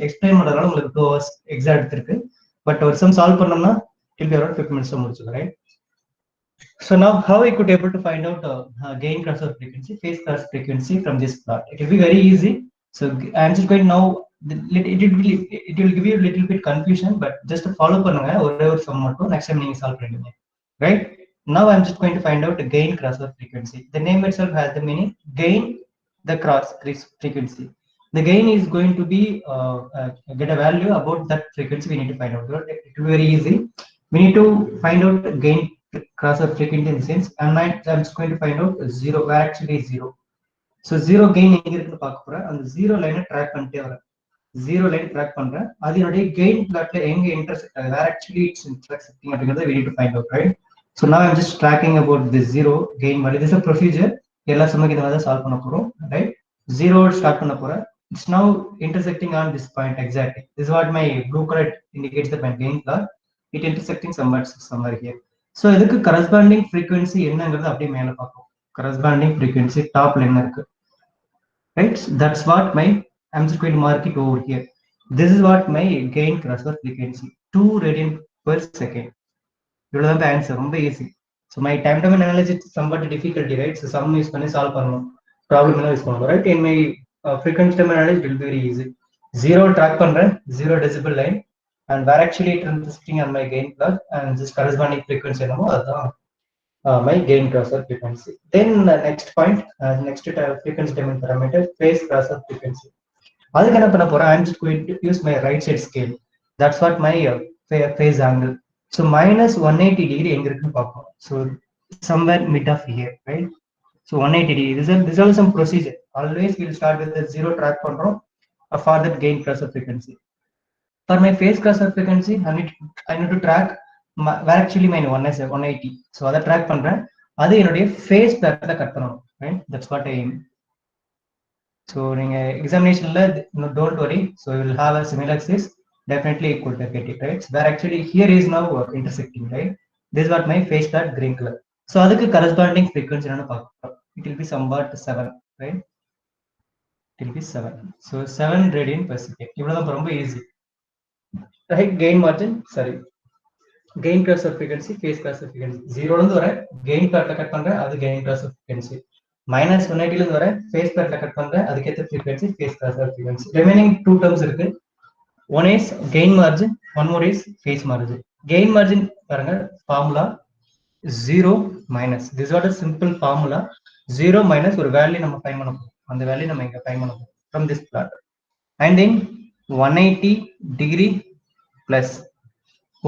Explain பண்றதுனால உங்களுக்கு 2 hours exam எடுத்திருக்கு. பட் ஒரு சம் சால்வ் பண்ணோம்னா it will be around 15 minutes முடிச்சிடலாம், right? So now how we could able to find out gain crossover frequency, phase cross frequency from this plot? It will be very easy. So I'm just going now. It will give you a little bit confusion, but just follow பண்ணுங்க ஒரே ஒரு sum மட்டும் next time நீங்க solve பண்ணுவீங்க, right? Now I'm just going to find out the gain crossover frequency. The name itself has the meaning gain the cross frequency. The gain is going to be get a value about that frequency. We need to find out. It will be very easy. We need to find out gain crossover frequency in the sense, and I'm just going to find out zero, where actually is zero. So zero gain எங்க இருக்குன்னு பார்க்க போறேன். அந்த zero லைனை track பண்ணிட்டே வரேன். Zero line track பண்றேன். அதனுடைய கெயின் பிளாட்ல எங்க இன்டர்செக்ட் ஆகுது, வேர் ஆக்சுவலி இட்ஸ் இன்டர்செக்டிங் அப்படிங்கறத we need to find out, right? So now I'm just tracking about this zero gain value. This is a procedure. எல்லா சமக்கு இந்த மாதிரி சால்வ் பண்ண போறோம், right? Zero ஸ்டார்ட் பண்ண போறேன். It's now intersecting on this point exactly. This is what my blue color indicates that my gain plot. It intersecting somewhere here. So இதுக்கு corresponding frequency என்னங்கிறது அப்படியே மேல பார்ப்போம். Corresponding frequency டாப்ல என்ன இருக்கு, right? So that's what my, I'm just going to mark it over here. This is what my gain crossover frequency, 2 radian per second. இவ்வளவுதான் the answer, ரொம்ப easy. So my time domain analysis is somewhat difficulty, right? So sum use பண்ணி solve பண்ணனும், problem என்ன use பண்ணனும், right? In my frequency domain analysis it will be very easy. Zero track பண்றேன், 0 decibel line, and where actually it intersecting on my gain plot and this corresponding frequency என்னமோ அதுதான் my gain crossover frequency. Then next point, next frequency domain parameter, phase crossover frequency. அதுக்கு என்ன பண்ண போறேன், I'm just going to use my right side scale. That's what my phase angle. So minus 180 degree எங்க இருக்குன்னு பார்ப்போம். So somewhere mid of here, right? So 180 degree. This is some procedure. Always we'll start with the zero track பண்றோம் for that gain crossover frequency. For my phase crossover frequency, I need to track where actually my 180. So அதை track பண்றேன். அது என்னுடைய phase pattern cut பண்ணணும், right? That's what I aim. So நீங்க examinationல don't worry. So you will have a similar axis. Definitely you could get it, right? So where actually here is now intersecting, right? This is what my phase pattern green color. So அதுக்கு corresponding frequency என்னன்னு பார்ப்போம். It will be somewhat 7, right? It will be 7. So 7 radian per second. இவ்வளவுதான், ரொம்ப easy. Right, gain margin, sorry, gain crossover frequency, phase crossover frequency. 0 இருந்து வர gain plotல cut பண்றேன், அது gain crossover frequency. minus 180 இருந்து வர phase plotல கட் பண்றேன், அதுக்கேத்த frequency, phase crossover frequency. Remaining two terms இருக்கு. One is gain margin, one more is phase margin. Gain margin பாருங்க, formula 0 minus. This is what a simple formula. 0 minus ஒரு value நம்ம find பண்ண போறோம். அந்த value நம்ம இங்க ஃபைண்ட் பண்ண போறோம் from this plot. And then 180 degree plus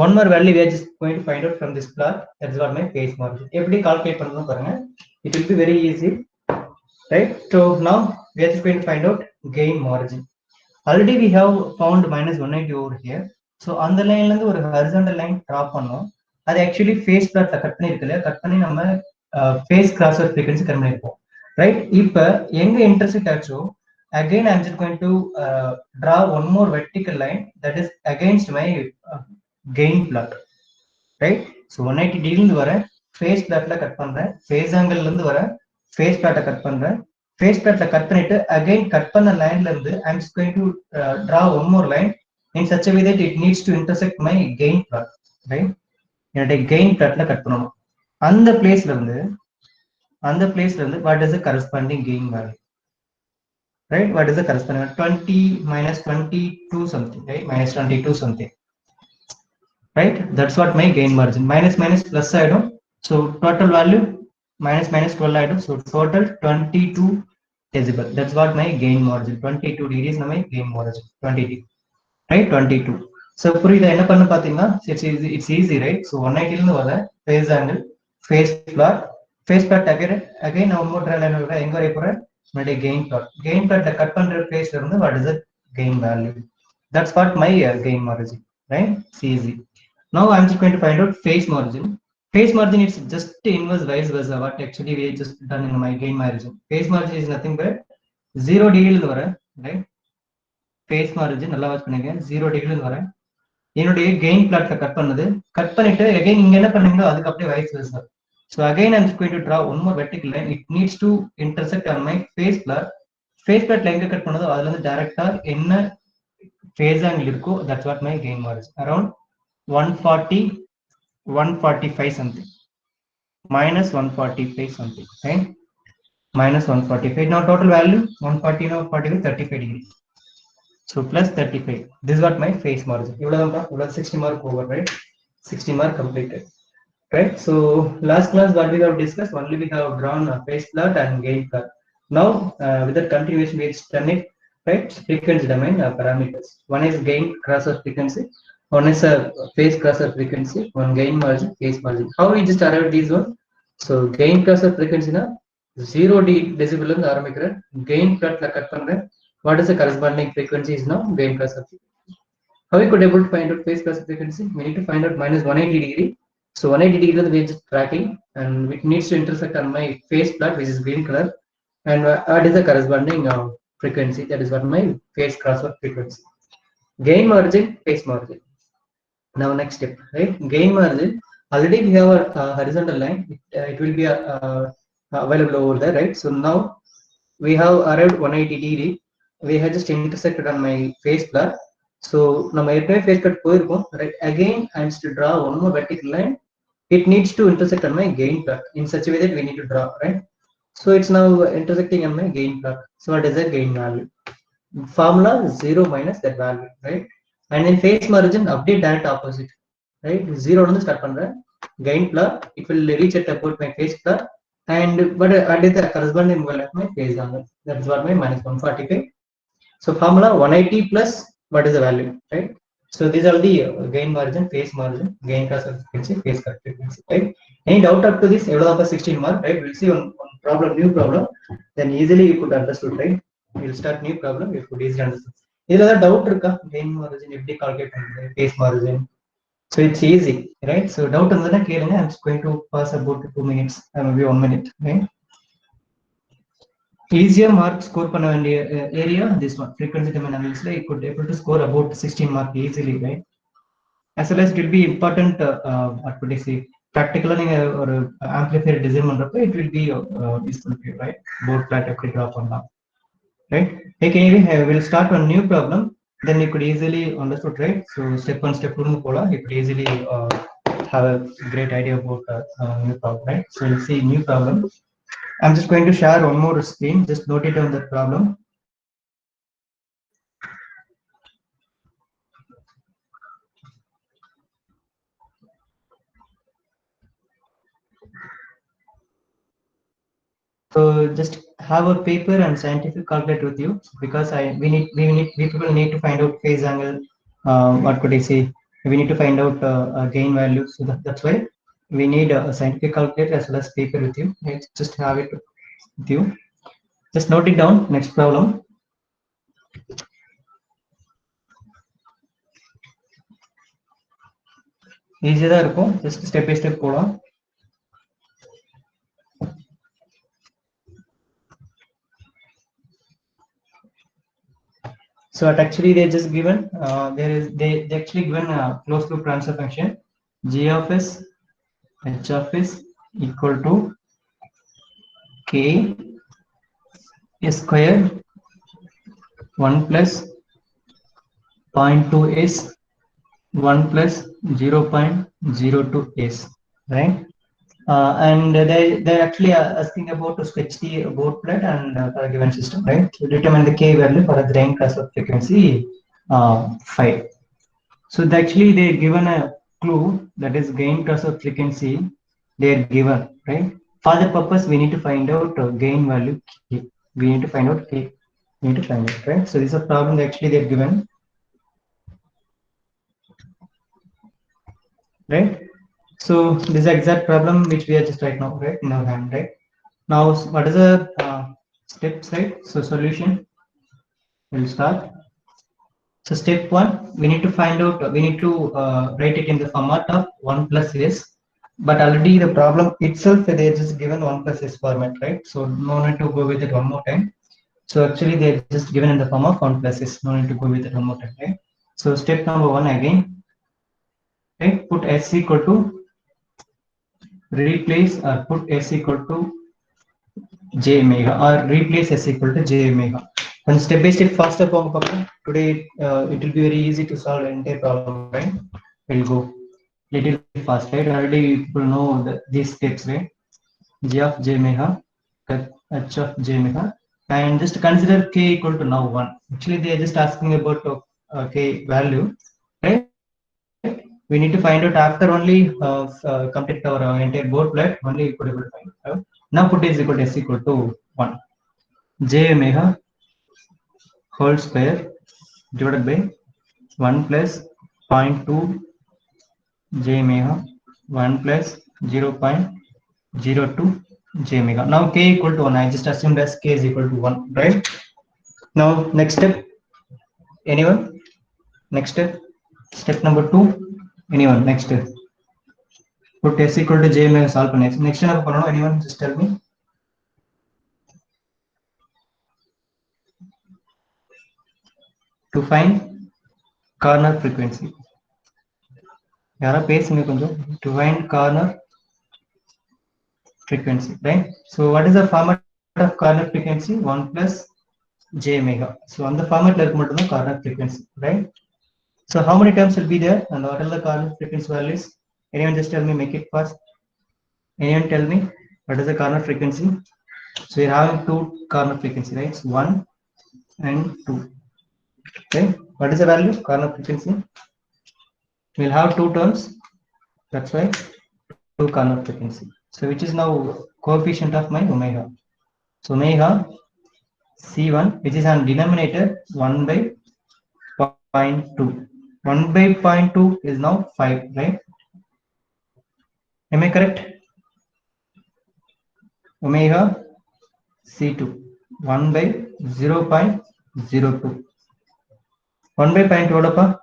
one more value we are just going to find out from this plot. That is what my phase margin. எப்படி calculate பண்ணனும் பாருங்க. It will be very easy, right? So now we are just going to find out gain margin. Already we have found minus 180 over here. So அந்த லைன்ல இருந்து ஒரு horizontal line draw பண்ணோம். அது actually phase plotல cut பண்ணி இருக்குல, cut பண்ணி நம்ம phase crossover frequency கட் பண்ணிருப்போம், right? இப்போ எங்க intersect ஆச்சோ again I'm just going to draw one more vertical line that is against my gain plot, right? So 180 degree இருந்து வர phase plotல கட் பண்றேன், phase angle இருந்து வர phase plot கட் பண்றேன், phase plotல கட் பண்ணிட்டு again கட் பண்ண லைன்ல இருந்து I'm just going to draw one more line in such a way that it needs to intersect my gain plot, right? என்னோட gain plotல cut பண்ணனும். அந்த பிளேஸ்ல இருந்து what is the corresponding gain value, right? What is the corresponding 20 minus 22 something, right? Minus 22 something, right? That's what my gain margin. Minus minus plus ஆயிடும். So total value minus minus 12 ஆயிடும். So total 22 decibel. That's what my gain margin. 22 degrees my gain margin. 22, right? 22. So புரியுதா என்ன பண்ண பாத்தீங்கன்னா, it's easy, right? So 180 இருந்து வர phase angle, phase plot again நம்ம motor line வர எங்க வரை போற என்னுடைய gain plotல கட் பண்ற பிளேஸ்ல இருந்து what is the gain value. That's what my gain margin, right? It's easy. Now I'm just going to find out phase margin. Phase margin is just inverse vice versa what actually we just done in my gain margin. Phase margin is nothing but 0 degree இருந்து வர, right? Phase margin நல்லா watch பண்ணுங்க. 0 degree இருந்து வர என்னுடைய gain plotல cut பண்ணது, cut பண்ணிட்டு again இங்க என்ன பண்ணீங்களோ அதுக்கு அப்படியே vice versa. So again I'm just going to draw one more vertical line. It needs to intersect on my phase plot. Phase plotல எங்க கட் பண்ணதோ அதுல இருந்து டைரக்டா என்ன phase angle irko, that's what my gain margin. Around 140, 145 something. Minus 145 something, right? Minus 145. Now total value 140, now 45, 35 degrees. So plus 35. This is what my phase margin. 60 mark over, right? 60 mark completed. Right. So last class what we have discussed, only we have drawn a phase plot and gain plot. Now with that continuation we done it, right? Frequency domain parameters. One is gain crossover frequency, one is a phase crossover frequency, one gain margin, phase margin. How we just arrived these one? So gain crossover frequency na 0 decibel and ஆரம்பிக்கிறேன், gain plot la cut பண்றேன். What is the corresponding frequency is now gain crossover frequency. How we could able to find out phase crossover frequency? We need to find out minus 180 degree. So 180 degree we are just tracking, and it needs to intersect on my phase plot, which is green color, and what is the corresponding frequency? That is what my phase crossover frequency. Gain margin, phase margin. Now next step, right? Gain margin. Already we have a horizontal line. It will be available over there, right? So now we have arrived 180 degree. We have just intersected on my phase plot. So now my phase cut போயிருக்கும், right? Again I need to draw one more vertical line. It needs to intersect on my gain plot in such a way that we need to draw, right? So it's now intersecting on my gain plot. So what is the gain value? Formula 0 minus that value, right? And then phase margin update direct opposite, right? 0 on the start பண்றேன், gain plot, it will reach at about my phase plot, and but at the corresponding value of my phase angle, that's what my minus 145. So formula 180 plus what is the value, right? So these are the gain margin, phase margin, gain crossover frequency, phase cut frequency, right? Any doubt up to this? 16 mark, right? We'll see one problem, new problem, then easily you could understood, right? We'll start new problem, you could easily understand. Is there doubt irukka? Gain margin எப்படி calculate பண்றது, phase margin? So it's easy, right? So doubt irundha kelunga. I'm just going to pass about 2 minutes, maybe 1 minute, right? Easier mark score பண்ண வேண்டிய area, this one, frequency domain analysis, you could able to score about 16 mark easily, right? As well as it will be important, what would I say, practical or amplifier design பண்றப்ப it will be useful to you, right? Board plot எப்படி draw பண்ணலாம், right? Okay, anyway, we'll start on new problem, then you could easily understood, right? So step 1 step 2 போல you could easily have a great idea about new problem, right? So we'll see new problem. I'm just going to share one more screen. Just note it down that problem. So just have a paper and scientific calculator with you, because we people need to find out phase angle. What could I say? We need to find out gain value. So that's why we need a scientific calculator as well as paper with you. Let's just have it with you. Just note it down. Next problem. Easy da irukum. Just step by step போலாம். So actually they just given they actually given a closed loop transfer function g of s h of s equal to k s square 1 plus 0.2 s 1 plus 0.02 s, right? And they're actually asking about to sketch the board plot and for a given system, right? To determine the k value for a gain crossover frequency 5. So actually they're given a clue, that is gain crossover frequency they're given, right? For the purpose we need to find out gain value k. We need to find out k. We need to find it, right? So this is a problem that actually they're given, right? So this is the exact problem which we are just right now, right, in our hand, right? Now what is the steps, right? So solution, we'll start. So step 1, we need to find out, we need to write it in the format of 1 plus s, but already the problem itself they just given 1 plus s format, right? So no need to go with it one more time. So actually they're just given in the form of 1 plus s, no need to go with it one more time, right? So step number 1 again, right? Put s equal to, replace or put s equal to j omega, or replace s equal to j omega. And step by step faster form today it will be very easy to solve the entire problem, right? We'll go little fast, right? Already people know these steps, right? G of j meha, h of j meha, and just consider k equal to now 1. Actually they are just asking about k value, right? We need to find out after only complete our entire board plate, only we could able to find out. Now put is equal to s equal to 1. J omega whole square divided by 1 plus 0.2 j omega 1 plus 0.02 j omega. Now k equal to 1. I just assumed as k is equal to 1, right? Now next step, anyone? Next step, step number 2. Anyone? Next step. Put s equal to j omega solve பண்ணி next என்ன பண்ணனும்? Anyone just tell me. To find corner frequency. யாரா பேசுங்க கொஞ்சம். To find corner frequency, right? So what is the format of corner frequency? 1 plus j omega. So on the format like மட்டும் corner frequency, right? So how many terms will be there and what are the corner frequency values? Anyone just tell me, make it fast. Anyone tell me what is the corner frequency? So we're having two corner frequency, right? So 1 and 2. Okay, what is the value corner frequency? We'll have two terms, that's why two corner frequency. So which is now coefficient of my omega. So omega c1, which is on denominator 1 by 0.2. 1 by 0.2 is now 5, right? Am I correct? Omega c2 1 by 0.02. 1 by 0.2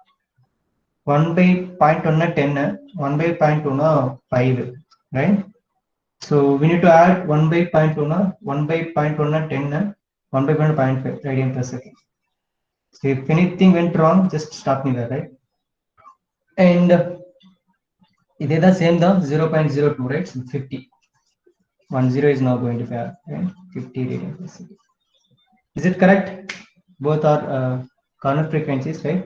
1 by 0.1 10, 1 by 0.2 5, right? So we need to add 1 by 0.2 1 by 0.1 10, 1 by 0.5 radian per second. So if anything went wrong, just stop me there, right? And it is the same the 0.02, right? So 50. 10 is now going to be right? 50 radian per second. Is it correct? Both are corner frequencies, right?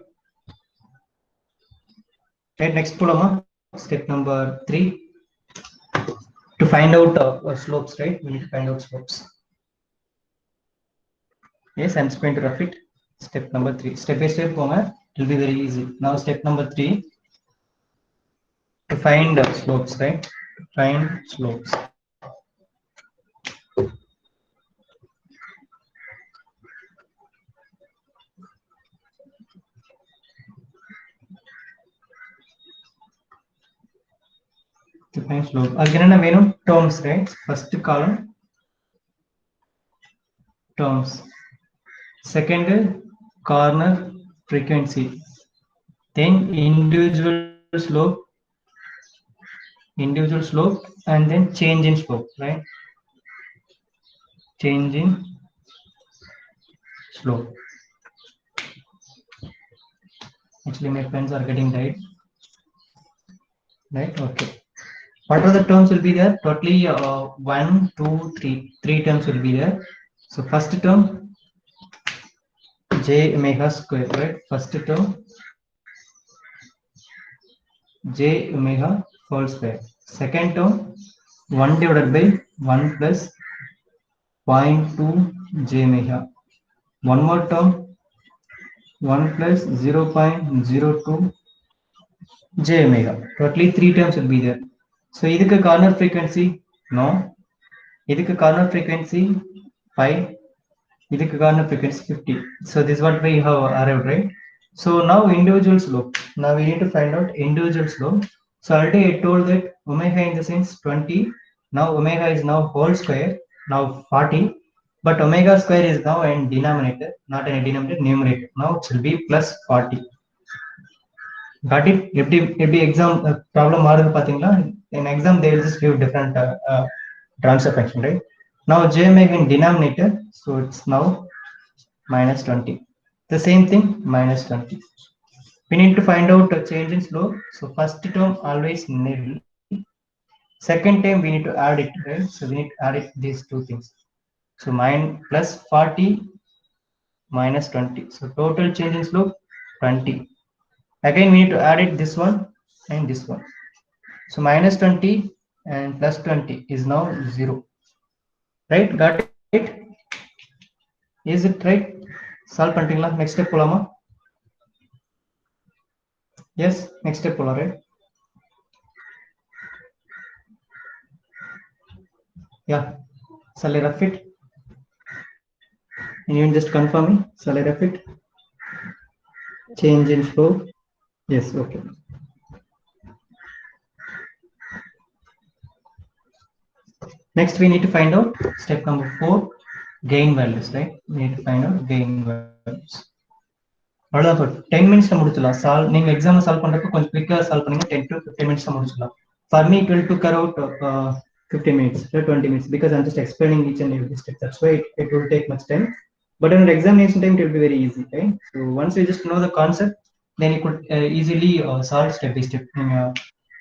Right, next problem, step number 3. To find out slopes, right? We need to find out slopes. Yes, I'm just going to rough it. Step number 3. Step by step, it will be very easy. Now step number 3. To find slopes, right? Find slopes. To find slope. Again, we know terms, right? First column, terms. Second, corner frequency. Then individual slope, and then change in slope, right? Change in slope. Actually, my pens are getting tight. Right? Okay. What are the terms will be there? Totally 1, 2, 3. 3 terms will be there. So first term j omega square, right? First term j omega whole square. Second term 1 divided by 1 plus 0.2 j omega. One more term 1 plus 0.02 j omega. Totally 3 terms will be there. So idhukku corner frequency no, idhukku corner frequency 5, idhukku corner frequency 50. So this is what we have arrived, right? So now individual slope. Now we need to find out individual slope. So already I told that omega in the sense 20. Now omega is now whole square, now 40. But omega square is now in denominator, not in a denominator, numerator. Now it will be plus 40. Got it? Every exam problem model pathina in exam they will just give different transfer function, right? Now j omega in denominator, so it's now minus 20. The same thing, minus 20. We need to find out a change in slope. So first term always nil. Second term we need to add it, right? So we need to add it these two things. So plus 40 minus 20. So total change in slope 20. Again, we need to add it this one and this one. So minus 20 and plus 20 is now 0. Right? Got it? Is it right? Solve பண்ணிட்டீங்களா? Next step போலாமா? Yes, next step போலாம், right? Yeah. Shall I rough it? Anyone just confirm me? Shall I rough it? Change in flow? Yes, okay. Next, we need to find out step number 4, gain values, right? We need to find out gain values. அவ்வளோதான் 10 minutes முடிச்சிடலாம். Solve நீங்க exam solve பண்றப்ப கொஞ்சம் குவிக்கா solve பண்ணீங்க 10 to 15 minutes முடிச்சிடலாம். For me it will took around 15 minutes to 20 minutes because I'm just explaining each and every step. That's why it will take much time. But in examination time it will be very easy, right? So once you just know the concept, then you could easily solve step by step.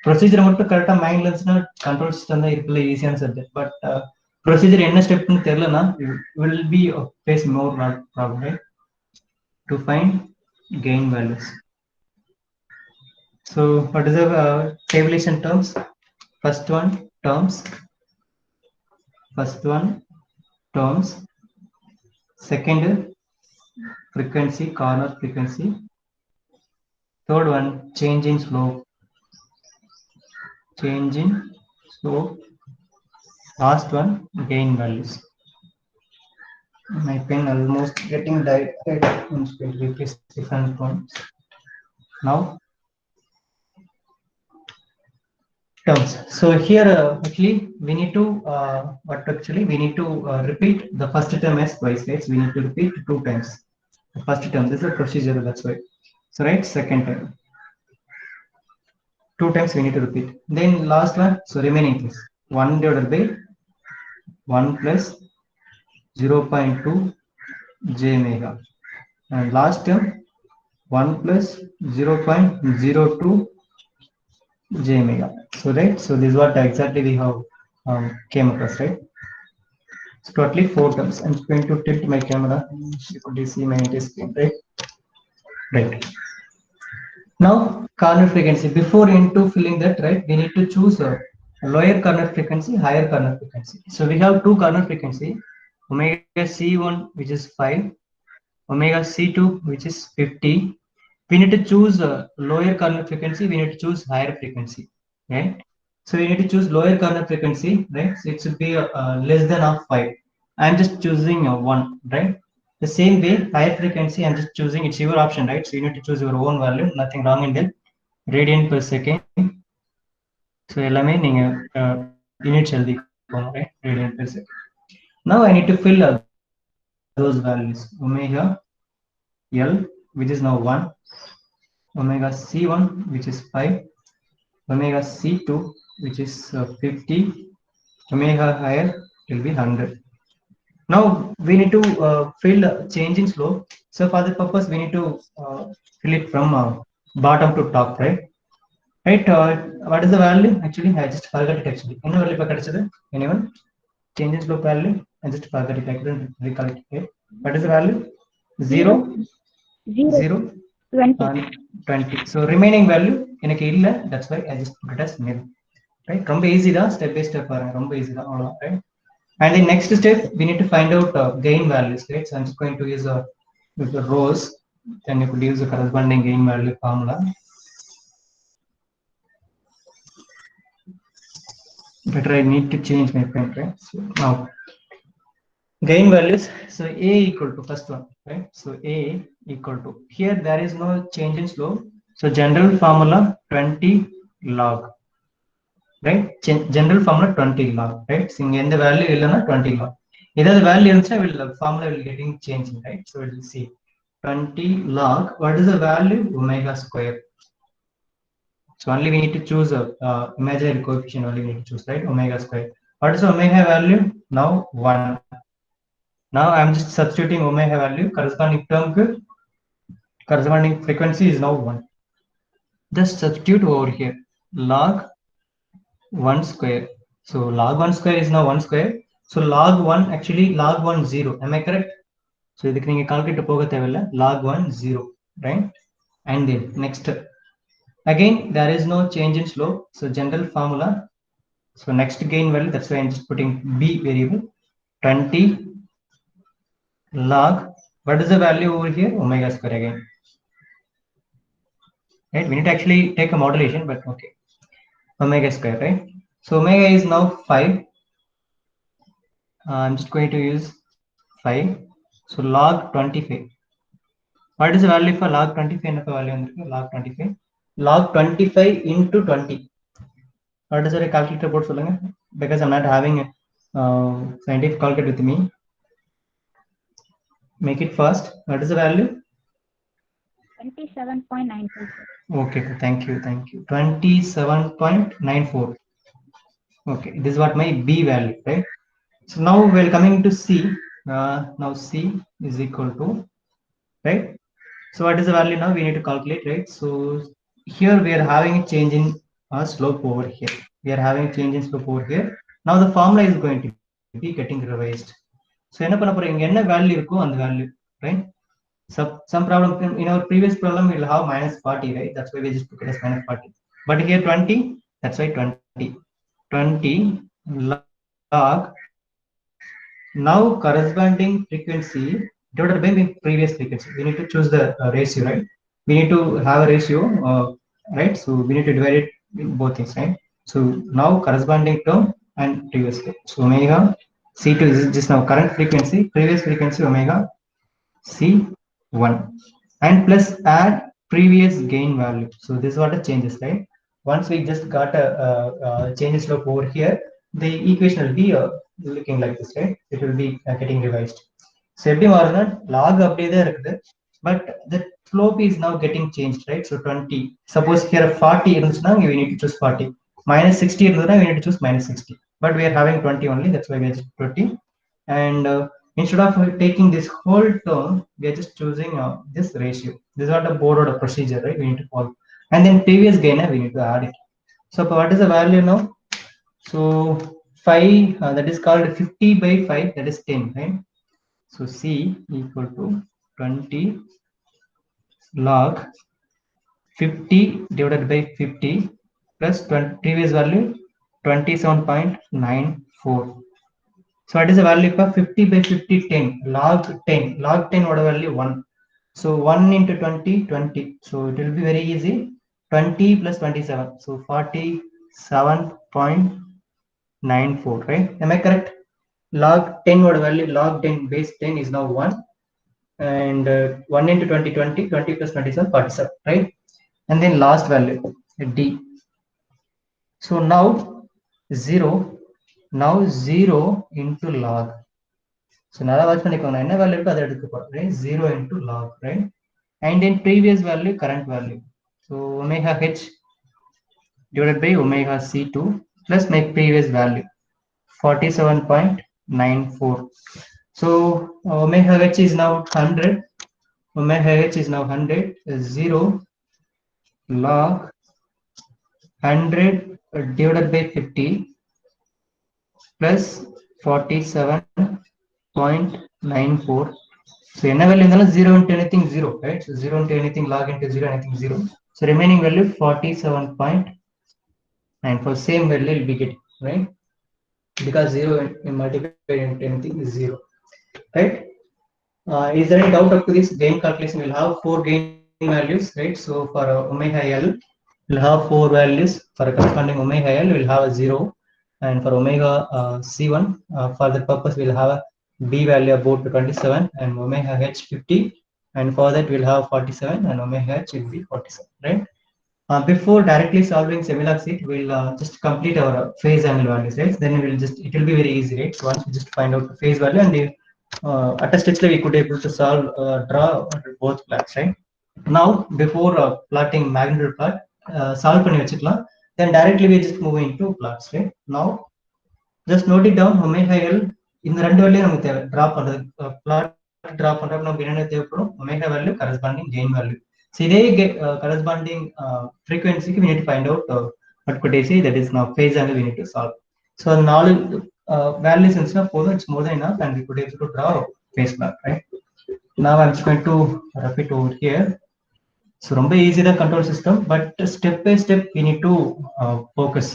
Procedure மட்டும் கரெக்டாக மைண்ட்ல இருந்துச்சுன்னா control system தான் இருக்குல்ல ஈஸியான subject. But procedure என்ன ஸ்டெப்னு தெரியலனா will be face more problem, right? To find gain values. So what is the tabulation terms? First one terms, second frequency, corner frequency, third one change in slope, last one gain values. My pen almost getting died. Replace different ones. Now terms. So here actually we need to repeat the first term as twice, right? So we need to repeat 2 times. The first term, this is a procedure, that's why. So right, second time 2 times we need to repeat. Then last one, so remaining is 1 divided by 1 plus 0.2 j omega, and last term 1 plus 0.02 j omega. So right, so this is what exactly we have came across, right? So totally 4 terms. I'm going to tilt my camera. You could see my screen, right? Right. Now corner frequency. Before into filling that, right, we need to choose a lower corner frequency, higher corner frequency. So we have 2 corner frequency, omega c1 which is 5, omega c2 which is 50. We need to choose a lower corner frequency, we need to choose higher frequency, right? So we need to choose lower corner frequency, right? So it should be less than of 5. I'm just choosing 1, right? The same way higher frequency, I'm just choosing, it's your option, right? So you need to choose your own value, nothing wrong in that. Radian per second. So எல்லாமே நீங்க units எழுதிக்கோங்க, right? Radian per second. Now I need to fill those values. Omega L, which is now 1, omega C1 which is 5, omega C2 which is 50, omega higher will be 100. Now we need to fill change in slope. So for the purpose we need to fill it from bottom to top, right? Right. What is the value? Actually I just forgot it. Actually என்ன value இப்ப கிடைச்சது? Anyone? Change in slope value? I just forgot it. I couldn't recall it. Okay. What is the value? 0 20. So remaining value எனக்கு இல்ல, that's why I just put it as nil, right? ரொம்ப easy தான், step by step பாருங்க, ரொம்ப easy தான், அவ்வளவுதான், right? And the next step we need to find out gain values, right? So I'm just going to use the rows, then you could use the corresponding gain value formula. Better I need to change my pen, right? So now gain values, so a equal to first one, right? So a equal to, here there is no change in slope, so general formula 20 log, right? General formula 20 log, right? So in the value illana 20 log, either the value irundha will formula will getting changing, right? So we will see 20 log, what is the value? Omega square. So only we need to choose a imaginary coefficient, only we need to choose, right? Omega square. What is the omega value? Now 1. Now I am just substituting omega value, corresponding term, corresponding frequency is now 1. Just substitute over here log 1 square. So log 1 square is now 1 square. So log 1, actually log 1 0. Am I correct? So இதுக்கு நீங்க calculate போக தேவையில்லை. log 1 0, right? And then next, again there is no change in slope, so general formula. So next gain value, that's why I'm just putting b variable, 20 log, what is the value over here? Omega square again, right? We need to actually take a modulation, but okay, omega square, right? So omega is now 5. I'm just going to use 5. So log 25. What is the value for log 25? And value log 25. Log 25 into 20. What is the calculator board? Because I'm not having a scientific calculator with me. Make it fast. What is the value? 27.94. Okay, thank you. 27.94. Okay, this is what my b value, right? So now we're coming to c. Now c is equal to, right? So what is the value now? We need to calculate, right? So here we are having a change in slope over here. We are having a change in slope over here. Now the formula is going to be getting revised. So என்ன பண்ண போறோம், இங்க என்ன value இருக்கோ அந்த value, right? Some problem in our previous problem we'll have minus 40, right? That's why we just took it as minus 40. But here 20, that's why 20 log now corresponding frequency divided by previous frequency. We need to choose the ratio, right? We need to have a ratio, right? So we need to divide it in both things, right? So now corresponding term and previous. So omega c2 is just now current frequency, previous frequency omega c1, and plus add previous gain value. So this is what the changes, right? Once we just got a change slope over here, the equation will be looking like this, right? It will be getting revised. So எப்படி மாறுனா log அப்படியே தான் இருக்குது, but the slope is now getting changed, right? So 20, suppose here 40 இருந்துச்சுன்னா we need to choose 40, minus 60 இருந்ததுன்னா we need to choose minus 60, but we are having 20 only, that's why we are 20. And instead of taking this whole term, we are just choosing this ratio. This is not a board or a procedure, right? We need to follow. And then previous gain, we need to add it. So what is the value now? So 5, that is called 50 by 5, that is 10, right? So c equal to 20 log 50 divided by 50 plus 20, previous value 27.94. So what is the value for 50 by 50? 10 log 10. Log 10 what value? 1. So 1 into 20, 20. So it will be very easy. 20 plus 27. So 47.94, right? Am I correct? Log 10 what value? Log 10 base 10 is now 1. And 1 into 20, 20. 20 plus 27, 47, right? And then last value, d. So now 0. Now 0 into log. So now watch பண்ணிக்கோங்க, என்ன value இருக்கோ அதை எடுக்க போறோம், right? 0 into log, right? And then previous value, current value. So omega h divided by omega c2 plus my previous value 47.94. So omega h is now 100. Omega h is now 100. 0 log 100 divided by 50 plus 47.94. So என்ன value இருந்தாலும் 0 into anything 0, right? So 0 into anything, log into 0, anything 0. So remaining value 47.94. Same value will be getting, right? Because 0 multiplied into anything is 0, right? Is there any doubt up to this gain calculation? We'll have 4 gain values, right? So for omega L, we'll have 4 values. For corresponding omega L, we'll have a 0. And for omega C1, for the purpose, we'll have a B value about 27 and omega H 50. And for that, we'll have 47 and omega H will be 47, right? Before directly solving semi-log sheet, we'll just complete our phase angle values, right? Then we'll just, it will be very easy, right? So once we just find out the phase value and at a stitch we could able to solve, draw both plots, right? Now, before plotting magnitude plot, solve பண்ணி வச்சுக்கலாம். Then directly we just move into plots, right? Now, just note it down, omega L, இந்த ரெண்டு value நமக்கு தேவை, draw பண்றது, plot draw பண்றப்ப நமக்கு என்ன தேவைப்படும்? omega value corresponding gain value. So இதே corresponding frequency we need to find out what could I say, that is now phase angle we need to solve. So the knowledge values and stuff, it's more than enough, and we could able to draw phase plot, right? Now I'm just going to wrap it over here. So ரொம்ப easy the control system, but step by step we need to focus.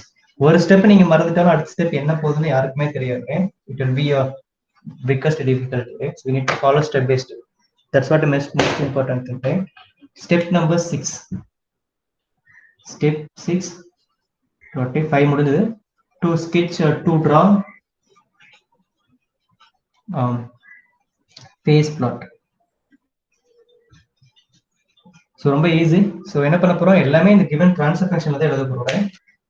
ஒரு step நீங்க மறந்துட்டாலும் அடுத்த step என்ன போகுதுன்னு யாருக்குமே தெரியாது. It will be a biggest difficulty, right? So we need to follow step by step. That's what the most important thing, right? Step number 6. Step 6. 5 முடிஞ்சது. To sketch to draw phase plot. So ரொம்ப easy. So என்ன பண்ண போறோம், எல்லாமே இந்த given transfer function தான் எழுத போறோம்.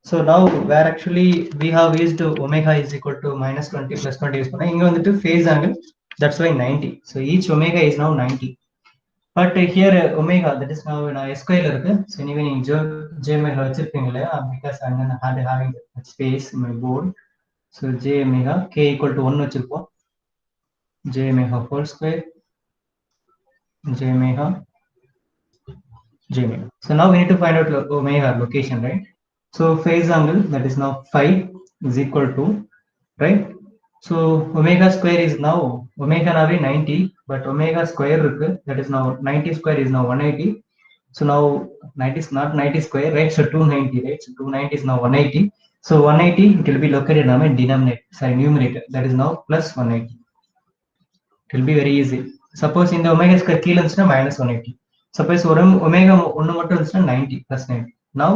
So now where actually we have used omega is equal to -20 plus 20 use பண்ணோம். இங்க வந்துட்டு phase angle, that's why 90. So each omega is now 90. But here omega, that is now நான் s square இருக்கு. So anyway நீங்க j omega வச்சிருப்பீங்க இல்லையா, because I'm gonna having space in my board. So j omega k equal to 1 வச்சிருப்போம். j omega whole square, j omega, j omega. So now we need to find out omega location, right? So phase angle, that is now phi, is equal to, right? So omega square is now omega now 90, but omega square that is now 90 square is now 180. So now 90 is not 90 square, right? So 290, right? So 290 is now 180. So 180 it will be located now in denominator, sorry, numerator, that is now plus 180. It will be very easy. Suppose in the omega square கீழ இருந்துச்சுன்னா minus 180. Suppose ஒரு omega ஒன்று மட்டும் இருந்துச்சுன்னா 90 plus 90. Now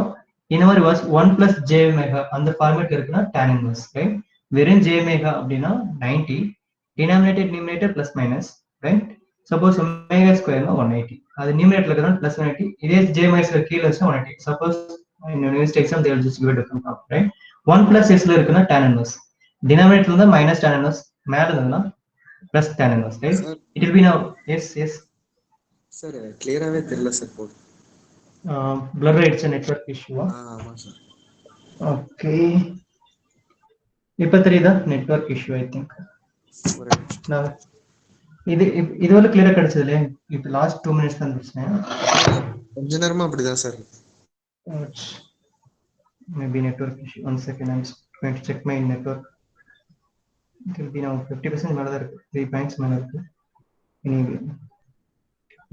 in our was 1 plus j omega அந்த format இருக்குன்னா tan inverse, right? வெறும் j omega அப்படின்னா 90, denominator numerator plus minus, right? Suppose omega square 180, அது numerator இருக்கிறதுனால plus 180. இதே j omega square கீழ இருந்துச்சுன்னா 180. Suppose in university exam they will just give a different form, right? 1 plus x ல இருக்குன்னா tan inverse, denominator இருந்தா minus tan inverse, மேல இருந்ததுன்னா plus tan inverse, right? Sir, it will be now yes sir clear ஆவே தெரியல sir போடு. blur ஆயிடுச்சு, network issue. ஆமா சார். Okay, இப்ப தெரியுதா network issue? I think ஒரு நிமிஷம். நான் இதுவரை கிளியரா கிடைச்சது இல்லையா? இப்போ லாஸ்ட் 2 minutes தான் இருந்துச்சு. கொஞ்ச நேரமா அப்படிதான் sir. Maybe network issue. 1 second, I'm just going to check my network. It will be now 50% மேல தான் இருக்கு, 3 points மேல இருக்கு. Anyway,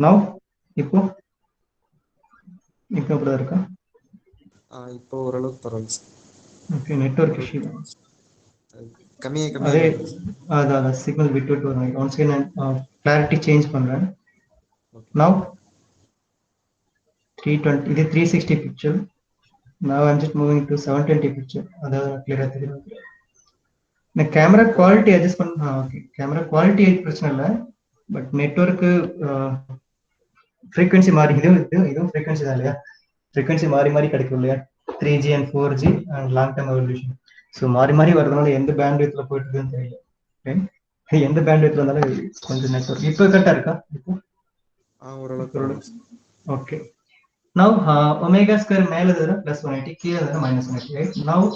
now இப்போ அப்படிதான் இருக்கா? இப்போ ஓரளவுக்கு பரவாயில்ல சார். ஓகே, நெட்வொர்க் இஷ்யூ கம்மியா அதே அதான் சிக்னல் விட்டு வரும். ஒன்ஸ் நான் கிளாரிட்டி சேஞ்ச் பண்றேன். நவ் 320, இது 360 picture. Now I'm just moving to 720 picture. அதாவது கிளியரா தெரியும். நான் கேமரா குவாலிட்டி அட்ஜஸ்ட் பண்ண. ஓகே, கேமரா குவாலிட்டி பிரச்சனை இல்லை, பட் நெட்வொர்க்கு ஃப்ரீக்வன்சி மாறி, இதுவும் ஃப்ரீக்வன்சி தான் இல்லையா? ஃப்ரீக்வன்சி மாறி மாறி கிடைக்கும் இல்லையா? 3G and 4G and long term evolution. So மாறி மாறி வரதுனால எந்த பேண்ட்வித்ல போயிட்டு இருக்குன்னு தெரியல. எந்த பேண்ட்வித்ல இருந்தாலும் கொஞ்சம் நெட்வொர்க். இப்போ கரெக்டா இருக்கா? இப்போ ஓரளவுக்கு ஓகே. நவ் ஒமேகா ஸ்கொயர் மேல இருந்ததுன்னா பிளஸ் 180, கீழே இருந்ததுன்னா minus 180, right? Now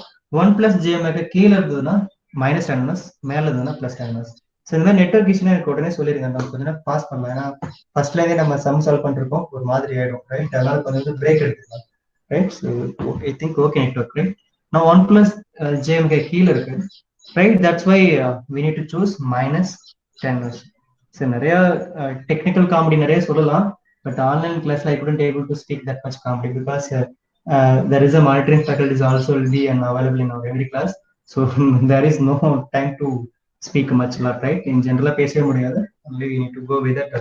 1 plus j omega கீழே இருந்ததுன்னா minus tan inverse, மேல இருந்ததுன்னா plus tan inverse. ஸோ இந்த மாதிரி நெட்வொர்க் இஷ்யூனா எனக்கு உடனே சொல்லிருங்க, நம்ம கொஞ்ச நேரம் பாஸ் பண்ணலாம். ஏன்னா ஃபர்ஸ்ட்ல இருந்தே நம்ம சம் சால்வ் பண்ணிருக்கோம், ஒரு மாதிரி ஆயிடும், ரைட்? அதனால கொஞ்சம் பிரேக் எடுத்துக்கலாம், right? So I think okay network, right? நான் 1 plus j omega கீழே இருக்கு, right? That's why we need to choose minus tan inverse. So நிறைய டெக்னிக்கல் காமெடி நிறைய சொல்லலாம், but online class I couldn't able to speak that much comedy because there is a monitoring faculty is also will be available in our every class, so there is no time to speak much, right? In general பேசவே முடியாது, only we need to go with that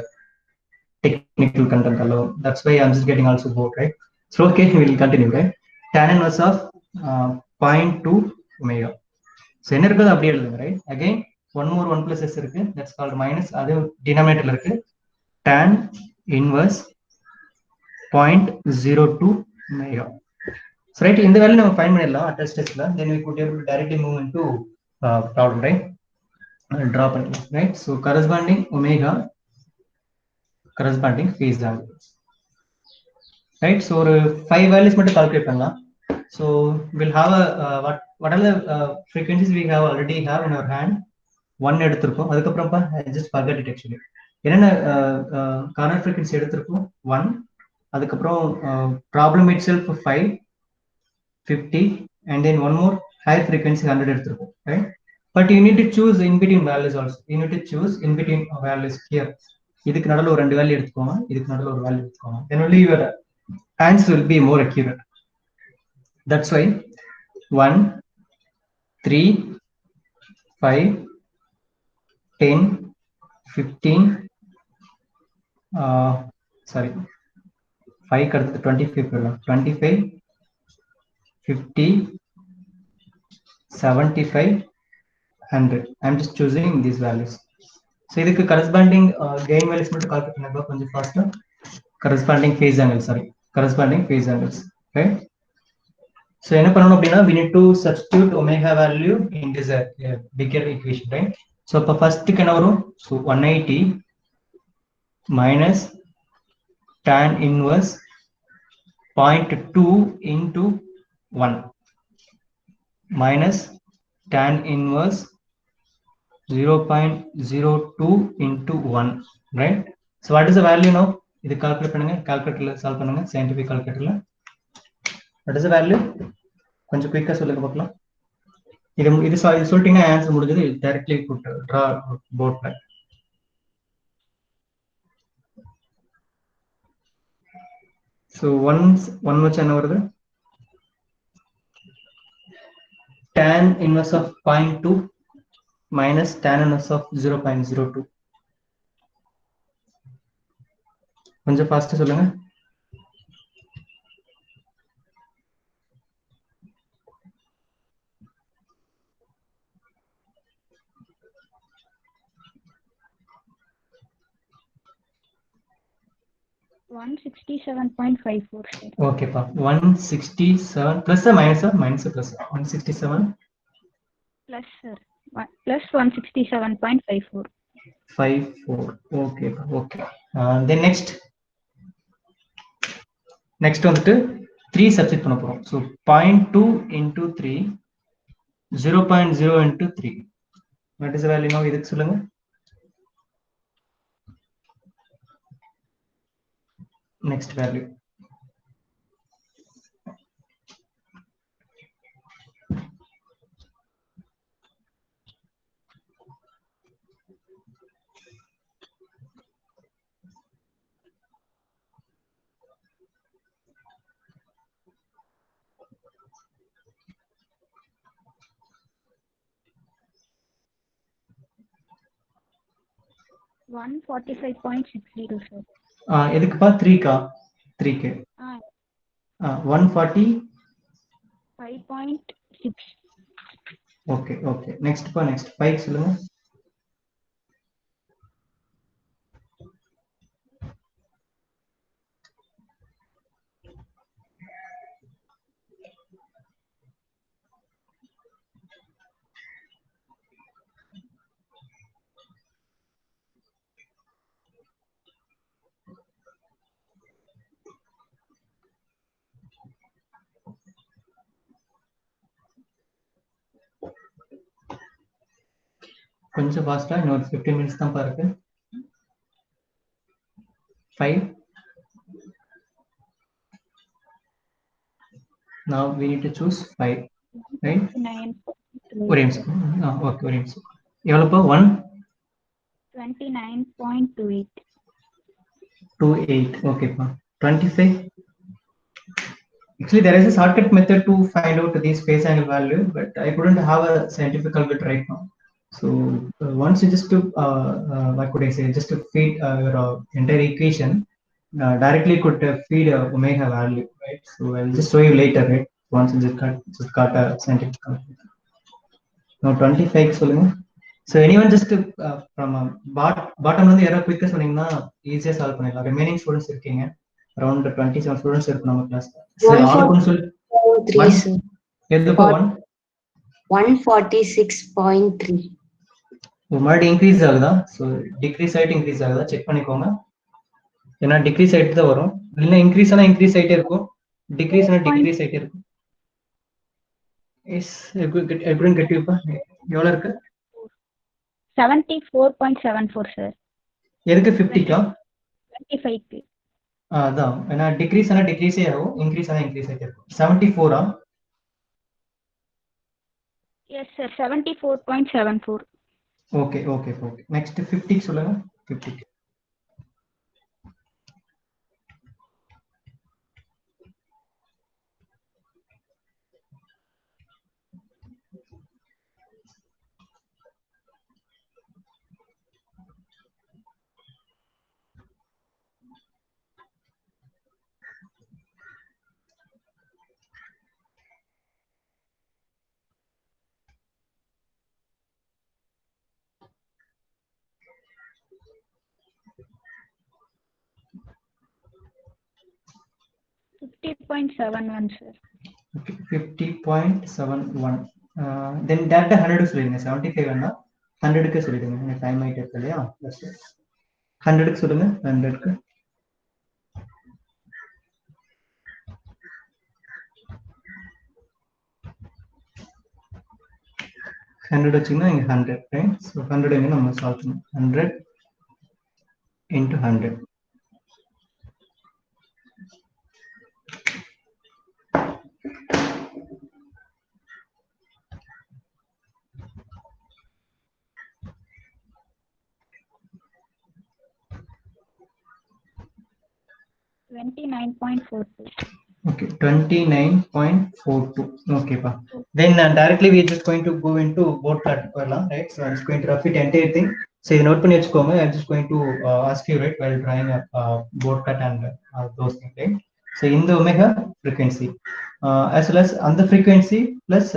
technical content alone. That's why I'm just getting also bored, right? So okay, we will continue, right? Tan inverse of 0.2 omega. So என்ன இருக்குது அப்படியே எழுதுங்க, right? Again one more 1 plus s இருக்கு, that's called minus, அது denominatorல இருக்கு. Tan inverse 0.02 omega. So right, இந்த value நம்ம find பண்ணிடலாம் at stepல, then we could able to directly move into problem, right? Draw பண்ணிடலாம், right? So corresponding omega, corresponding phase angle, right? So ஒரு 5 values மட்டும் calculate பண்ணலாம். So we'll have a what are the frequencies we have already have in our hand? 1 எடுத்திருக்கோம், அதுக்கப்புறம் I just forget it actually. என்னென்ன corner frequency எடுத்திருக்கோம்? 1, அதுக்கப்புறம் problem it self 5, 50, and then one more high frequency 100 எடுத்திருக்கோம், right? But you need to choose in between values also. You need to choose in between values here. இதுக்கு நடுவுல ஒரு ரெண்டு value எடுத்துக்கோங்க, இதுக்கு நடுவுல ஒரு வேல்யூ எடுத்துக்கோங்க. Then only your answer will be more accurate. That's why 1, 3, 5, 10, 15, sorry, 5 அடுத்து 25 போயிடலாம். 25, 50, 75, 100. I'm just choosing these values. So இதுக்கு corresponding gain values மட்டும் கால்குலேட் பண்ணுங்க கொஞ்சம் ஃபாஸ்டா. corresponding phase angles, sorry, corresponding phase angles. Okay. So என்ன பண்ணணும் அப்படின்னா we need to substitute omega value in this bigger equation, right? So அப்ப ஃபர்ஸ்ட்க்கு என்ன வரும்? So 180 minus tan inverse 0.2 into 1 minus tan inverse 0.02 into 1, right? So what is the value now? இது calculate பண்ணுங்க, கால்குலேட்டர்ல solve பண்ணுங்க, scientific கால்குலேட்டர்ல. What is the value? கொஞ்சம் குயிக்கா சொல்லுங்க பார்க்கலாம். இது சொல்லிட்டீங்கன்னா ஆன்சர் முடிஞ்சது. டைரக்ட்லி புட் ட்ரா போர்ட்ல. So one வச்சு என்ன வருது? tan inverse of 0.2 minus tan inverse of 0.02. கொஞ்சம் ஃபாஸ்டா சொல்லுங்க. $167.54. Okay, pa. 167 plus or minus or minus or plus? 167 Plus, sir. Plus 167.54. 54. Okay, pa. Okay. Then next வந்துட்டு 3 substitute பண்ண போறோம். So 0.2 into 3, 0.0 into 3. What is the value now? இதுக்கு சொல்லுங்க. Next value. $145.60, sir. எதுக்குப்பா 3K? 3K. 140. 5.6. Okay, okay. Next pa, next 5 சொல்லுங்க. கொஞ்சம் ஃபாஸ்டா, இன்னொரு 15 minutes தான் பாருக்கு. 5. Now we need to choose 5, right? 9.28. ஒரே நிமிஷம். ஓகே, ஒரே நிமிஷம். எவ்வளவுப்பா? 29.28. 28. ஓகேப்பா. 25. Actually, there is a shortcut method to find out this phase angle value, but I couldn't have a scientific calculator right now. So once you just to what could I say? Just to feed your entire equation, directly could feed omega value, right? So I'll just show you later, right? Once you just got a scientific calculator. Now 25 சொல்லுங்க. So anyone just from bottom வந்து யாரா குயிக்கா சொன்னீங்கன்னா ஈஸியா solve பண்ணிடலாம். Remaining students இருக்கீங்க, around 27 students இருக்கு நம்ம கிளாஸ்ல. சரி, ஆளுக்கு சொல்லு. 3, sir. எதுக்கு 146.3. மறுபடியும் இன்க்ரீஸ் ஆகுதா? ஸோ டிக்ரீஸ் ஆகிட்டு இன்க்ரீஸ் ஆகுதா செக் பண்ணிக்கோங்க. ஏன்னா டிக்ரீஸ் ஆகிட்டு தான் வரும், இல்லைன்னா இன்க்ரீஸ் ஆனால் இன்க்ரீஸ் ஆகிட்டே இருக்கும், டிக்ரீஸ் ஆனால் டிக்ரீஸ் ஆகிட்டே இருக்கும். எஸ், எப்படி கட்டிப்பா எவ்வளோ இருக்கு? 74.74, sir. எதுக்கு 50க்கா? 25க்கு. அதான், ஏன்னா டிக்ரீஸ் ஆனால் டிக்ரீஸே ஆகும், இன்க்ரீஸ் ஆனால் இன்க்ரீஸ் ஆகிட்டே இருக்கும். 74ஆ? Yes, sir. 74.74. Okay okay okay. Next 50க்கு சொல்லுங்க. 50க்கு 50.71, sir. Okay, 50.71. Then that 100 சொல்லுங்க 75 வேணா 100க்கு சொல்லிடுங்க டைம் ஆயிட்டு இருக்கு இல்லையா 100க்கு சொல்லுங்க 100க்கு ஹண்ட்ரட் வச்சுங்கன்னா இங்க 100 ரைட் ஸோ 100 எங்க நம்ம சால்வ் பண்ணணும் 100 into 100 $29.42. okay 29.42 okay pa then directly we are just going to go into board plot right so I'm just going to repeat entire thing so you note பண்ணி வெச்சுக்கோங்க I'm just going to ask you right while drawing a board plot and those things right so in the omega frequency as well as on the frequency plus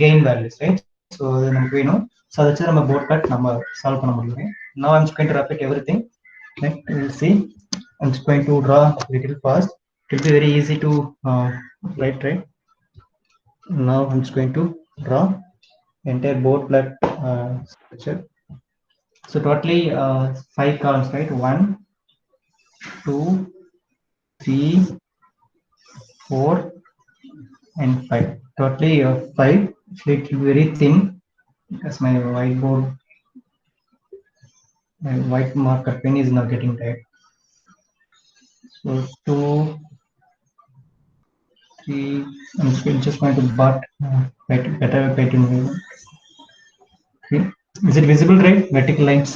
gain values right so நமக்கு வேணும் so அதை வச்சு நம்ம board plot நம்ம solve பண்ண முடியும் right? Now I'm just going to repeat everything right we'll see I'm just going to draw a little fast it will be very easy to write right now I'm just going to draw entire board plot structure so totally 5 columns right 1 2 3 4 and 5 totally 5 so it will be very thin because my whiteboard my white marker pen is now getting tired so 2 3 I'm just going to better okay is it visible right vertical lines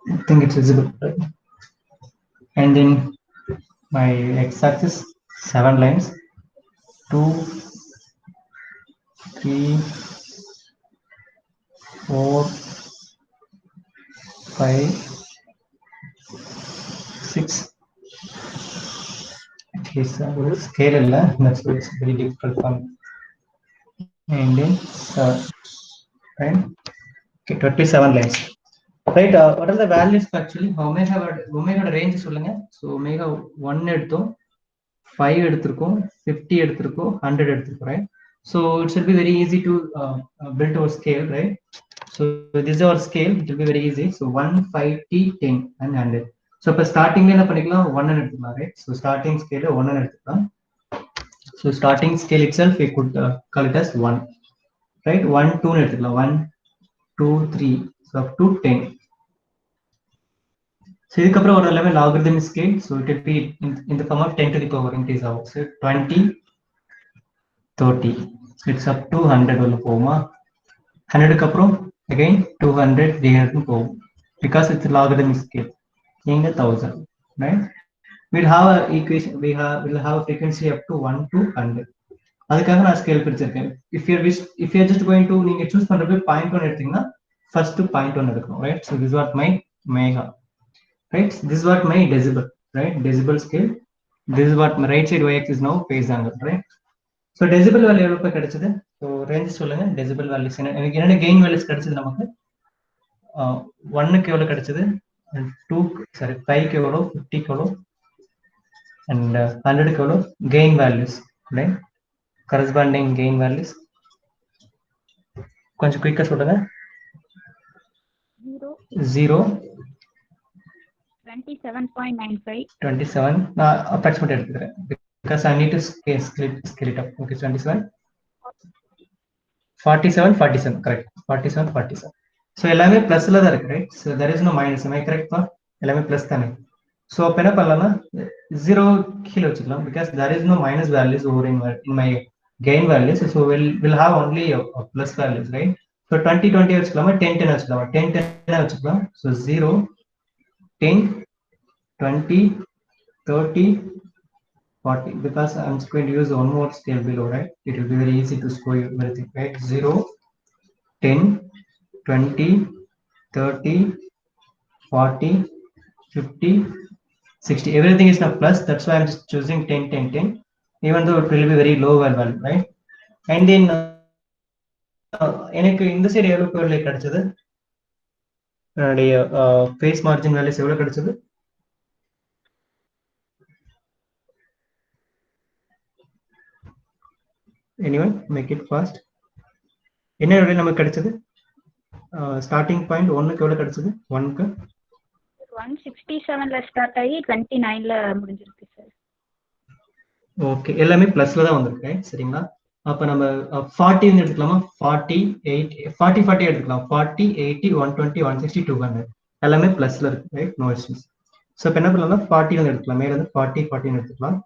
I think it's visible right? And then my x-axis 7 lines 2 3 4 5 6 okay so scale that's why it's very difficult for me and then right okay 27 lines right what are the values actually omega range சொல்லுங்க so omega 1 எடுத்தோம் 5 எடுத்திருக்கோம் 50 எடுத்திருக்கோம் 100 எடுத்திருக்கோம் right so it should be very easy to build our scale right so this is our scale it will be very easy so 1 5 t 10 and 100 so இப்ப ஸ்டார்டிங்ல என்ன பண்ணிக்கலாம் 1 எடுத்துக்கலாம் right so starting scale 1 எடுத்துக்கலாம் so starting scale itself we could call it as 1 right 1 2 எடுத்துக்கலாம் 1 2 3 so up to 10 so இதுக்கப்புறம் ஒரு level logarithmic scale so it will be in the form of 10 to the power increase out so 20 30 so it's up to 100 உள்ள போகுமா 100 க்கு அப்புறம் again 200 300 போகும் because it's a logarithmic scale இங்க 1000 right we'll have a equation we'll have a frequency up to 1 to 100 அதுக்காக நான் scale பிரிச்சிருக்கேன் if you're just going to நீங்க choose பண்றது 0.1 எடுத்தீங்கன்னா first 0.1 எடுக்கணும் right so this is what my omega right this is what my decibel right decibel scale this is what my right side y axis is now phase angle right so decibel value எவ்வளவு போய் கிடைச்சது so range சொல்லுங்க decibel values எனக்கு என்னென்ன gain values கிடைச்சது நமக்கு 1 க்கு எவ்வளவு கிடைச்சது 2 sorry 5 க்கு எவ்வளவு 50 க்கு எவ்வளவு and 100 க்கு எவ்வளவு gain values right corresponding gain values கொஞ்சம் குயிக்கா சொல்லுங்க 0 27.95 27 நான் approximate எடுத்துக்கிறேன் because I need to scale it up okay 27 47 47 correct 47 47 so எல்லாமே பிளஸ்ல தான் இருக்கு right so there is no minus am I correct pa எல்லாமே பிளஸ் தானே so அப்ப என்ன பண்ணலாம்னா 0 கீழ வச்சுக்கலாம் because there is no minus values over in my gain values so we'll have only a plus values right so 20 20 வச்சுக்கலாமா 10 10 வச்சுக்கலாமா 10 10 வச்சுக்கலாம் so 0 10 20 30 40 because I'm just going to use one more scale below right it will be very easy to score everything right 0 10 20 30 40 50 60 everything is now plus that's why I'm just choosing 10 10 10 even though it will be very low value right and then எனக்கு இந்த side எவ்வளவு value கிடைச்சது என்னுடைய phase margin values எவ்வளவு கிடைச்சது anyone make it fast. என்ன விட நமக்கு கிடைச்சது ஸ்டார்டிங் பாயிண்ட் 1க்கு எவ்வளவு கிடைச்சது 1க்கு 167ல ஸ்டார்ட் ஆகி 29ல முடிஞ்சிருக்கு சார். ஓகே எல்லாமே பிளஸ்ல தான் வந்திருக்கு சரிங்களா. அப்ப நம்ம 40 எடுத்துக்கலாமா 40 8 40 40 எடுத்துக்கலாம் 40 80 120 160 200 எல்லாமே பிளஸ்ல இருக்கு ரைட் நோ இஷ்யூஸ். ஸோ இப்போ என்ன பண்ணலாம்னா 40 எடுத்துக்கலாம் மேல இருந்து 40 40 எடுத்துக்கலாம்.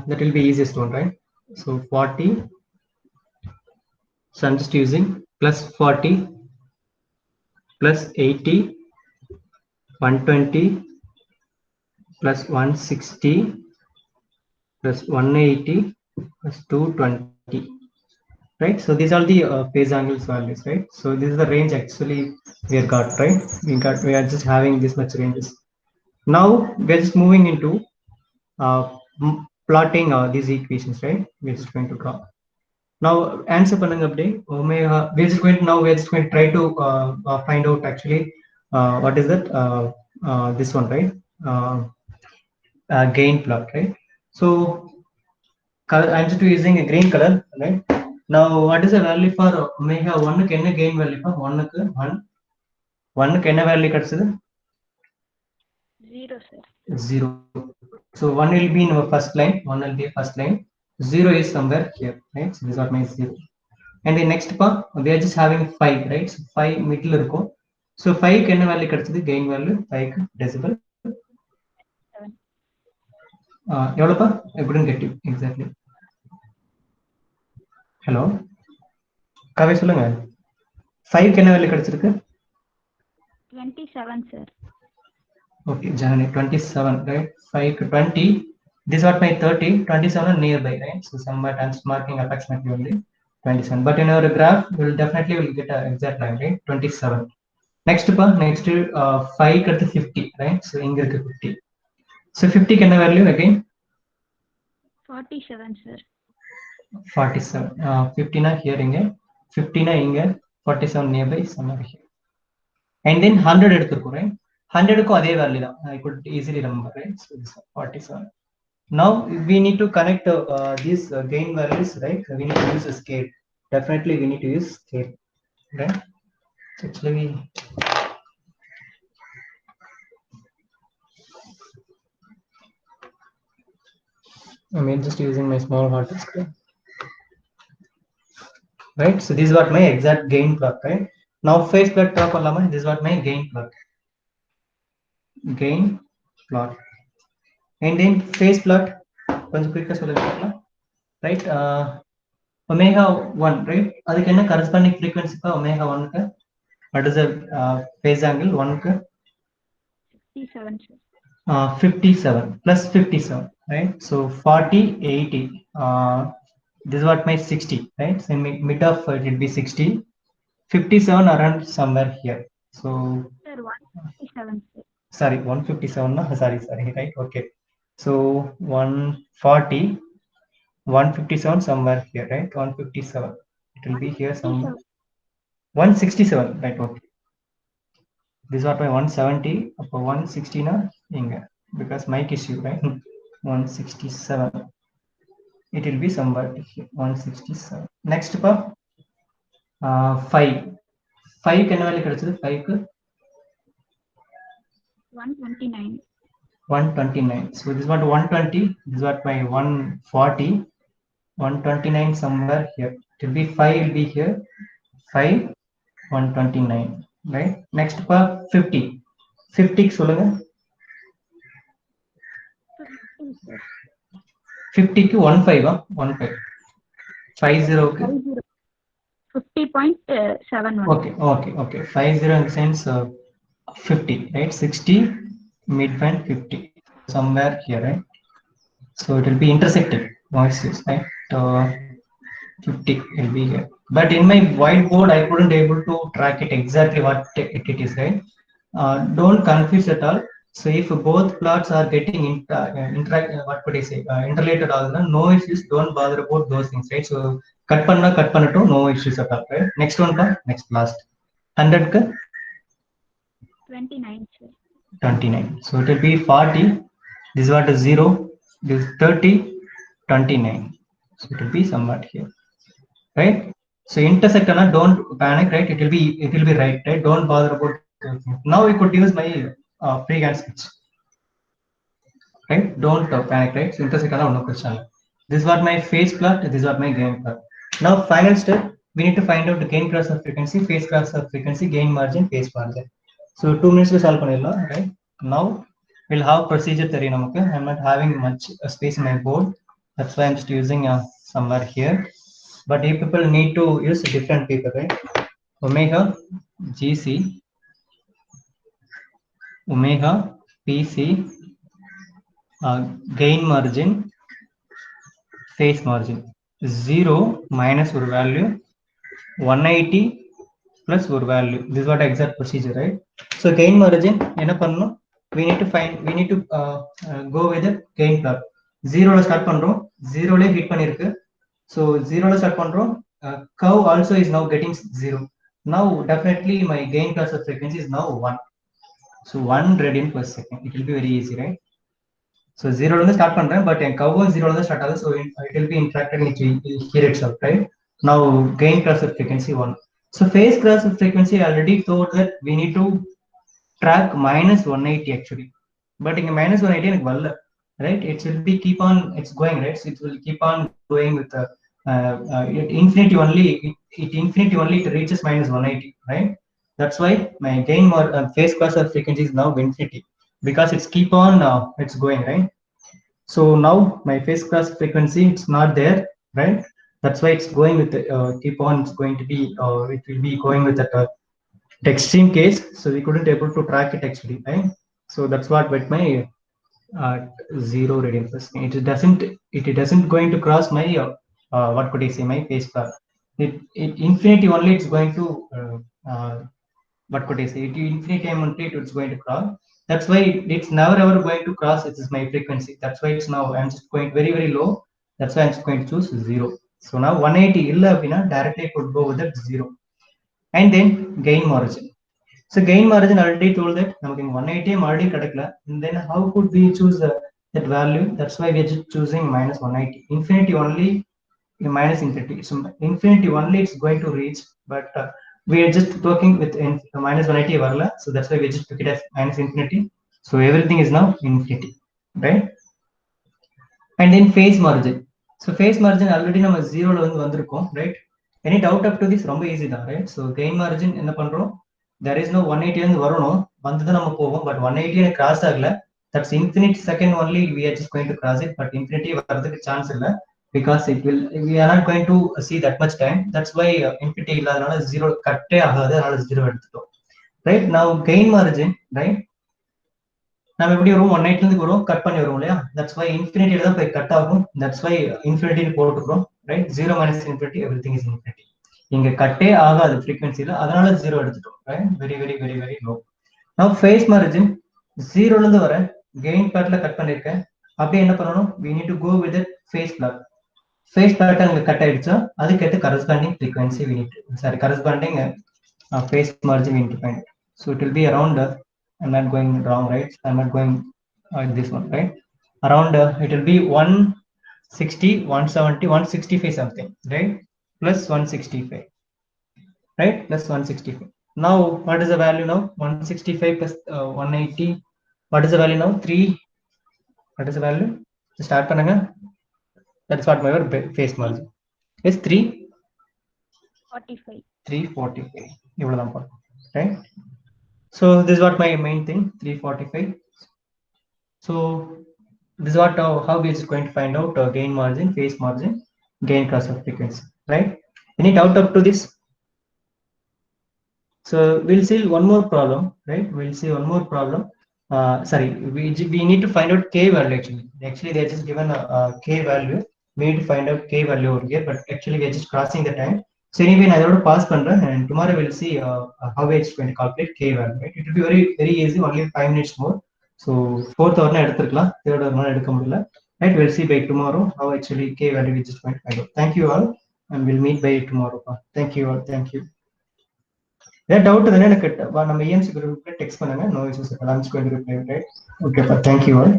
That will be easiest one, right? So 40. So I'm just using plus 40 plus 80 120 plus 160 plus 180 plus 220, right? So these are the phase angles values, right? So this is the range actually we have got, right? We are just having this much ranges. Now we are just moving into plotting these equations, right? We're just going to draw. Now answer பண்ணுங்க அப்படியே omega we're just going to try to find out actually what is that this one, right? Gain plot, right? So I'm just using a green color, right? Now what is the value for omega 1 க்கு என்ன gain value for 1 க்கு 1 க்கு என்ன value கிடைச்சது 0 sir. 0. So 1 will be in our first line, 1 will be first line, 0 is somewhere here, right? So this is what my 0. And the next part we are just having 5, right? So 5 middle இருக்கும். So 5 க்கு என்ன value கிடைச்சது gain value 5 க்கு decibel எவ்வளவுப்பா I couldn't get you exactly. Hello காவே சொல்லுங்க 5 க்கு என்ன value கிடைச்சிருக்கு 27 sir. Okay Janani 27, right? 5 க்கு 20, this is what my 30, 27 nearby, right? So somewhat I'm marking approximately only 27, but in our graph we will definitely get an exact line, right? 27. Next 5 க்கு 50, right? So இங்க இருக்கு 50. So 50 க்கு என்ன value again 47 sir. 47. 50 na here inge 50 na inge 47 nearby somewhere here. And then 100 எடுத்துக்கோ, right? 100 க்கு அதே value தான். I could easily remember, right? So this 47. Now we need to connect these gain values, right? We need to use a scale. Definitely we need to use scale, right? So actually I'm just using my small hard disk, right? So this is what my exact gain plot, right? Now phase plot draw பண்ணலாமா? This is what my gain plot. Gain plot. And then phase plot கொஞ்சம் குயிக்கா சொல்லுங்க பார்க்கலாம், right? Omega 1, right? அதுக்கு என்ன corresponding frequency for omega 1 க்கு? What is the phase angle 1 க்கு? 57 sir. 57 plus 57, right? So 40 80, this is what my 60, right? So mid of it will be 60, 57 around somewhere here. So Sir 157 sir. sorry 157 no? sorry right? Okay, so 140 157 somewhere here, right? 157 it will be here somewhere. 167, right? Okay, this is what my 170 அப்போ 160 na inga because mic issue, right? 167 it will be somewhere here 167. Next pa 5 க்கு என்ன value கிடைச்சது 5 க்கு 129. 129. So this is what 120, this is what my 140, 129 somewhere here. It will be 5 will be here, 5 129, right? Next part 50. 50 க்கு சொல்லுங்க 50 sir. 50 க்கு 15 15 50 க்கு 50.71. okay 50 in the sense 50, right? 60 midpoint 50 somewhere here, right? So it will be intersected noises, right? 50 will be here, but in my whiteboard I couldn't able to track it exactly what it is, right? Don't confuse at all. So if both plots are getting what could I say interrelated, all no issues, don't bother about those things, right? So cut pannato no issues at all, right? Next one pa next last 100 க்கு 29 sir. 29. So it will be 40, this is what is 0, this is 30, 29. So it will be somewhat here, right? So intersect, don't panic, right? It will be right? Don't bother about it. Now we could use my freehand sketch, right? Don't panic, right? So intersect no question. This is what my phase plot, this is what my gain plot. Now final step, we need to find out the gain cross of frequency, phase cross of frequency, gain margin, phase margin. So 2 minutes to solve panilla, right? Now we'll have procedure theory namakku. I'm not having much space in my board, that's why I'm just using somewhere here. But you people need to use different paper, right? Omega GC, omega PC, gain margin, phase margin. 0 minus ஒரு value, 180 plus ஒரு value. This is what exact procedure, right? So gain margin என்ன பண்ணணும்? We need to go with the gain plot. 0 ல start பண்றோம், 0 ல hit பண்ணிருக்கு. So 0 ல start பண்றோம், curve also is now getting 0. Now definitely my gain class of frequency is now 1. So 1 radian per second. It will be very easy, right? So 0 ல start பண்றேன், but N curve 0 ல start ஆகுது, so it will be interacted here itself, right? Now gain class of frequency 1. So phase class of frequency, I already told that we need to track minus 180 actually, but in minus 180 எனக்கு வரல, right? It will be keep on, it's going, right? So it will keep on going with infinity only. It infinity only it reaches minus 180, right? That's why my gain phase class of frequency is now infinity, because it's keep on it's going, right? So now my phase class frequency, it's not there, right? That's why it's going with keep on, it's going to be it will be going with that extreme case, so we couldn't able to track it actually, right? So that's what with my 0 radian per second, it doesn't going to cross my what could I say, my phase plot. It infinity only it's going to what could I say, it infinity time only it's going to cross. That's why it's never ever going to cross. It is my frequency, that's why it's now I'm just going very very low, that's why I'm just going to choose 0. So now 180 illa appadina directly I could go with that 0. And then gain margin. So gain margin already told that namakku 180 already kadakla, and then how could we choose that value? That's why we are just choosing minus 180. Infinity only, minus infinity, so infinity only it's going to reach, but we are just working with minus 180 varla, so that's why we just took it as minus infinity. So everything is now infinity, right? And then phase margin. So phase margin already நம்ம 0 ல வந்து வந்திருக்கோம், right? Any doubt up to this? ரொம்ப easy தான், right? So gain margin என்ன பண்றோம், there is no 180 வந்து வரணும், வந்து நம்ம போவோம், but 180 எனக்கு cross ஆகல, that's infinite second only we are just going to cross it, but infinity வரதுக்கு chance இல்ல, because we are not going to see that much time. That's why infinity இல்லாதனால 0 கட்டே ஆகாது, அதனால 0 எடுத்துட்டோம், right? Now gain margin, right? நம்ம எப்படி வரும், 180 இருந்து வரும், கட் பண்ணி வரும் இல்லையா? That's why infinity தான் போய் கட் ஆகும், that's why infinity போட்டுக்கிறோம், right? 0 minus infinity, everything is infinity. இங்க கட்டே ஆகாது frequencyல, அதனால 0 எடுத்துட்டோம், right? Very very very very low. Now phase margin 0 ல இருந்து வர gain partல கட் பண்ணிருக்கேன், அப்படியே என்ன பண்ணணும், we need to go with the phase plot. Phase plot அங்க கட் ஆயிடுச்சா, அதுக்கு ஏத்த corresponding frequency we need to, corresponding phase margin we need to find it. So it will be around I'm not going wrong, right? I'm not going this one, right? Around it will be 160, 170, 165 something, right? Plus 165, right? Plus 165. Now what is the value now? 165 plus 180. What is the value now? 3. What is the value? Start பண்ணுங்க. That's what my phase margin is. 45. 345. இவ்வளவுதான் போறோம், right? So this is what my main thing, 345. So this is what how we is going to find out gain margin, phase margin, gain cross of frequency, right? Any doubt up to this? So we'll see one more problem, right? We'll see one more problem. Sorry, we need to find out k value actually. Actually they are just given a k value. We need to find out k value over here, but actually we are just crossing the time. So anyway, I will pass பண்றேன், and tomorrow we'll see how we are going to calculate k value, right? It will be very very easy, only 5 minutes more. So fourth hour na எடுத்துக்கலாம், third hour na எடுக்க முடியல, right? We'll see by tomorrow how actually k value we just going to find out. Thank you all, and we'll meet by tomorrow. Thank you all, thank you. ஏதாவது doubt தானே எனக்கு நம்ம EMC குரூப்ல text பண்ணுங்க, no issues, I'm just going to reply, right? Okay, thank you all.